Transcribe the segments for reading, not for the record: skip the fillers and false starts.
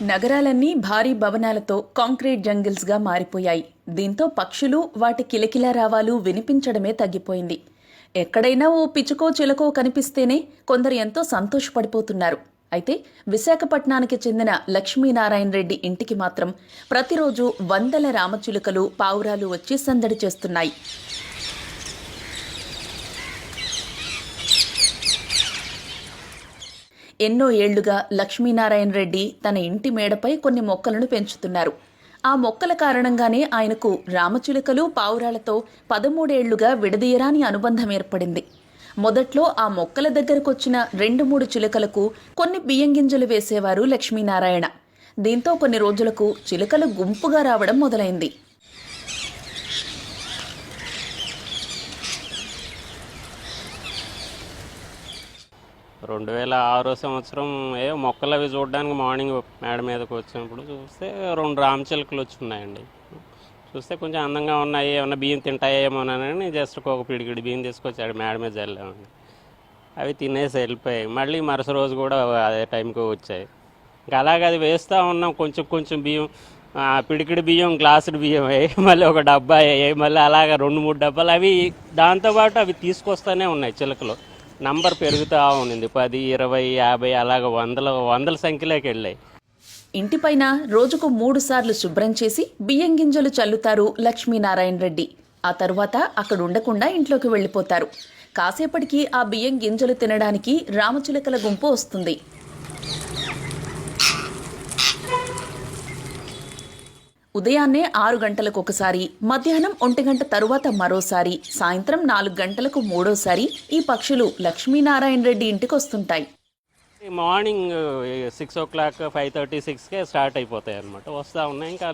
నగరాలన్నీ భారీ భవనాలతో కాంక్రీట్ జంగిల్స్గా మారిపోయాయి. దీంతో పక్షులు వాటి కిలకిలా రావాలు వినిపించడమే తగ్గిపోయింది. ఎక్కడైనా ఓ పిచుకో చిలకో కనిపిస్తేనే కొందరు ఎంతో సంతోషపడిపోతున్నారు. అయితే విశాఖపట్నానికి చెందిన లక్ష్మీనారాయణ రెడ్డి ఇంటికి మాత్రం ప్రతిరోజు వందల రామచిలుకలు పావురాలు వచ్చి సందడి చేస్తున్నాయి. ఎన్నో ఏళ్లుగా లక్ష్మీనారాయణ రెడ్డి తన ఇంటి మేడపై కొన్ని మొక్కలను పెంచుతున్నారు. ఆ మొక్కల కారణంగానే ఆయనకు రామచిలుకలు పావురాలతో 13 ఏళ్లుగా విడదీయరాని అనుబంధం ఏర్పడింది. మొదట్లో ఆ మొక్కల దగ్గరకొచ్చిన 2-3 చిలుకలకు కొన్ని బియ్యం గింజలు వేసేవారు లక్ష్మీనారాయణ. దీంతో కొన్ని రోజులకు చిలుకలు గుంపుగా రావడం మొదలైంది. 2006 సంవత్సరం మొక్కలు అవి చూడడానికి మార్నింగ్ మేడ మీదకి వచ్చినప్పుడు చూస్తే 2 రామచిలుకలు వచ్చి ఉన్నాయండి. చూస్తే కొంచెం అందంగా ఉన్నాయి, ఏమన్నా బియ్యం తింటాయేమోనని జస్ట్ ఒక పిడికిడి బియ్యం తీసుకొచ్చాడు మేడ మీద చల్లామండి. అవి తినేసి వెళ్ళిపోయాయి. మళ్ళీ మరుసటి రోజు కూడా అదే టైంకి వచ్చాయి. ఇంకా అలాగే అది వేస్తూ ఉన్నాం. కొంచెం కొంచెం బియ్యం, పిడికిడి బియ్యం, గ్లాసుడు బియ్యం అయ్యాయి, మళ్ళీ ఒక డబ్బా అయ్యాయి, మళ్ళీ అలాగా 2-3 డబ్బాలు. అవి దాంతోపాటు అవి తీసుకొస్తూనే ఉన్నాయి. చిలుకలు నంబర్ పెరుగుతూ ఉంది. 10, 20, 50 అలాగ వందల సంఖ్యలోకి వెళ్ళాయి. ఇంటిపైన రోజుకు 3 సార్లు శుభ్రం చేసి బియ్యం గింజలు చల్లుతారు లక్ష్మీనారాయణ రెడ్డి. ఆ తరువాత అక్కడ ఉండకుండా ఇంట్లోకి వెళ్ళిపోతారు. కాసేపటికి ఆ బియ్యం గింజలు తినడానికి రామచిలుకల గుంపు వస్తుంది. ఉదయాన్నే 6 గంటలకు ఒకసారి, మధ్యాహ్నం 1 గంట తరువాత మరోసారి, సాయంత్రం 4 గంటలకు మూడోసారి ఈ పక్షులు లక్ష్మీనారాయణ రెడ్డి ఇంటికి వస్తుంటాయి. మార్నింగ్ 6 o'clock, 5:30, 6కే స్టార్ట్ అయిపోతాయి అన్నమాట. వస్తూ ఉన్నాయి. ఇంకా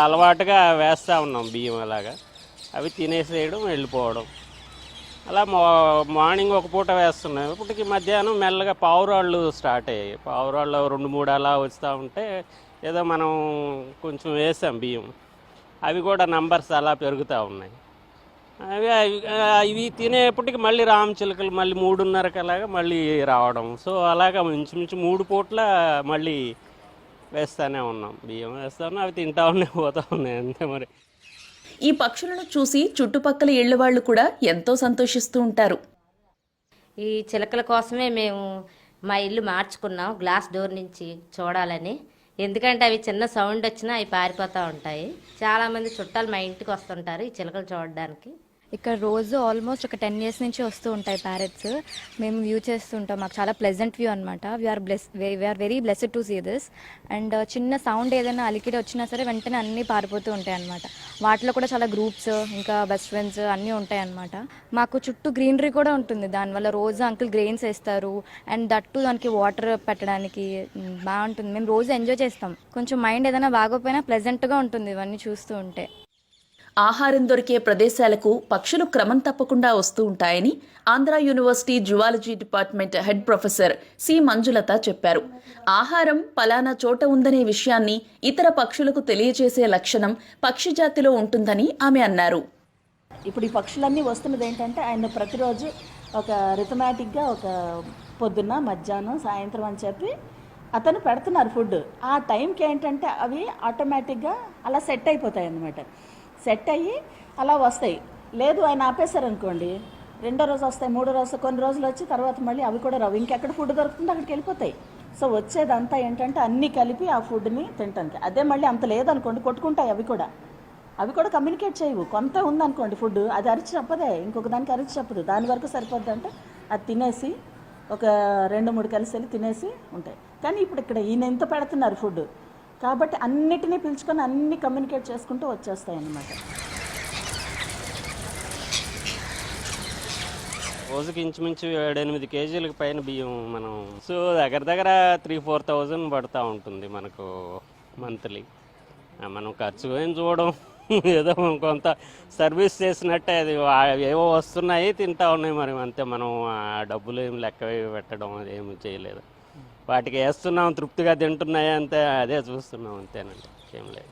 అలవాటుగా వేస్తూ ఉన్నాం బియ్యం. అలాగా అవి తినేసేయడం, వెళ్ళిపోవడం. అలా మార్నింగ్ ఒక పూట వేస్తున్నాం. ఇప్పటికి మధ్యాహ్నం మెల్లగా పావురాళ్ళు స్టార్ట్ అయ్యాయి. పావురాళ్ళు 2-3 అలా వస్తూ ఉంటే ఏదో మనం కొంచెం వేసాం బియ్యం. అవి కూడా నంబర్స్ అలా పెరుగుతూ ఉన్నాయి. ఇవి తినేప్పటికి మళ్ళీ రామచిలుకలు మళ్ళీ 3:30కి అలాగా మళ్ళీ రావడం. సో అలాగా ఇంచుమించు 3 పూట్ల మళ్ళీ వేస్తూనే ఉన్నాం. బియ్యం వేస్తూ ఉన్నాం, అవి తింటా ఉన్నాయి, పోతూ ఉన్నాయి. అంతే మరి. ఈ పక్షులను చూసి చుట్టుపక్కల ఇళ్ల వాళ్ళు కూడా ఎంతో సంతోషిస్తూ ఉంటారు. ఈ చిలకల కోసమే మేము మా ఇల్లు మార్చుకున్నాం గ్లాస్ డోర్ నుంచి చూడాలని. ఎందుకంటే అవి చిన్న సౌండ్ వచ్చినా అవి పారిపోతూ ఉంటాయి. చాలామంది చుట్టాలు మా ఇంటికి వస్తుంటారు ఈ చిలకలు చూడడానికి. ఇక్కడ రోజు ఆల్మోస్ట్ ఒక 10 years నుంచి వస్తూ ఉంటాయి ప్యారెట్స్. మేము వ్యూ చేస్తుంటాం. మాకు చాలా ప్లెజెంట్ వ్యూ అనమాట. We are very blessed to see this. And చిన్న సౌండ్ ఏదైనా అలికిడి వచ్చినా సరే వెంటనే అన్నీ పారిపోతూ ఉంటాయి అనమాట. వాటిలో కూడా చాలా గ్రూప్స్, ఇంకా బెస్ట్ ఫ్రెండ్స్ అన్నీ ఉంటాయి అనమాట. మాకు చుట్టూ గ్రీనరీ కూడా ఉంటుంది. దానివల్ల రోజు అంకుల్ గ్రెయిన్స్ వేస్తారు. అండ్ దట్టు దానికి వాటర్ పెట్టడానికి బాగుంటుంది. మేము రోజు ఎంజాయ్ చేస్తాం. కొంచెం మైండ్ ఏదైనా బాగోపోయినా ప్లెజెంట్గా ఉంటుంది ఇవన్నీ చూస్తూ ఉంటే. ఆహారం దొరికే ప్రదేశాలకు పక్షులు క్రమం తప్పకుండా వస్తూ ఉంటాయని Andhra university zoology department head professor C Manjulatha చెప్పారు. ఆహారం పలానా చోట ఉందనే విషయాన్ని ఇతర పక్షులకు తెలియజేసే లక్షణం పక్షి జాతిలో ఉంటుందని ఆమె అన్నారు. ఇప్పుడు ఈ పక్షులన్నీ వస్తున్నది ఏంటంటే ఆయన ప్రతిరోజు ఒక రిథమాటిక్గా ఒక పొద్దున్న, మధ్యాహ్నం, సాయంత్రం అని చెప్పి అతను పెడుతున్నారు ఫుడ్. ఆ టైంకి ఏంటంటే అవి ఆటోమేటిక్గా అలా సెట్ అయిపోతాయి అన్నమాట. సెట్ అయ్యి అలా వస్తాయి. లేదు ఆయన ఆపేశారనుకోండి, 2వ రోజు వస్తాయి, 3వ రోజు, కొన్ని రోజులు వచ్చి తర్వాత మళ్ళీ అవి కూడా రావు. ఇంకెక్కడ ఫుడ్ దొరుకుతుందో అక్కడికి వెళ్ళిపోతాయి. సో వచ్చేదంతా ఏంటంటే అన్నీ కలిపి ఆ ఫుడ్ని తింటానికి. అదే మళ్ళీ అంత లేదనుకోండి కొట్టుకుంటాయి. అవి కూడా కమ్యూనికేట్ చేయవు. కొంత ఉందనుకోండి ఫుడ్, అది అరిచి చెప్పదే, ఇంకొక దానికి అరిచి చెప్పదు. దాని వరకు సరిపోద్ది అంటే అది తినేసి ఒక 2-3 కలిసి వెళ్ళి తినేసి ఉంటాయి. కానీ ఇప్పుడు ఇక్కడ ఈయన ఎంత పెడుతున్నారు ఫుడ్ కాబట్టి అన్నిటినీ పిలుచుకొని అన్ని కమ్యూనికేట్ చేసుకుంటూ వచ్చేస్తాయి అన్నమాట. రోజుకి ఇంచుమించు 7-8 కేజీలకు పైన బియ్యం మనం. సో దగ్గర 3,000-4,000 పడుతూ ఉంటుంది మనకు మంత్లీ. మనం ఖర్చు ఏం చూడడం, ఏదో కొంత సర్వీస్ చేసినట్టే. అది ఏవో వస్తున్నాయి, తింటా ఉన్నాయి మరి. అంతే. మనం ఆ డబ్బులు ఏం లెక్క పెట్టడం ఏమి చేయలేదు. వాటికి వేస్తున్నాం, తృప్తిగా తింటున్నాయి అంతే, అదే చూస్తున్నాం అంతేనండి, ఏం లేదు.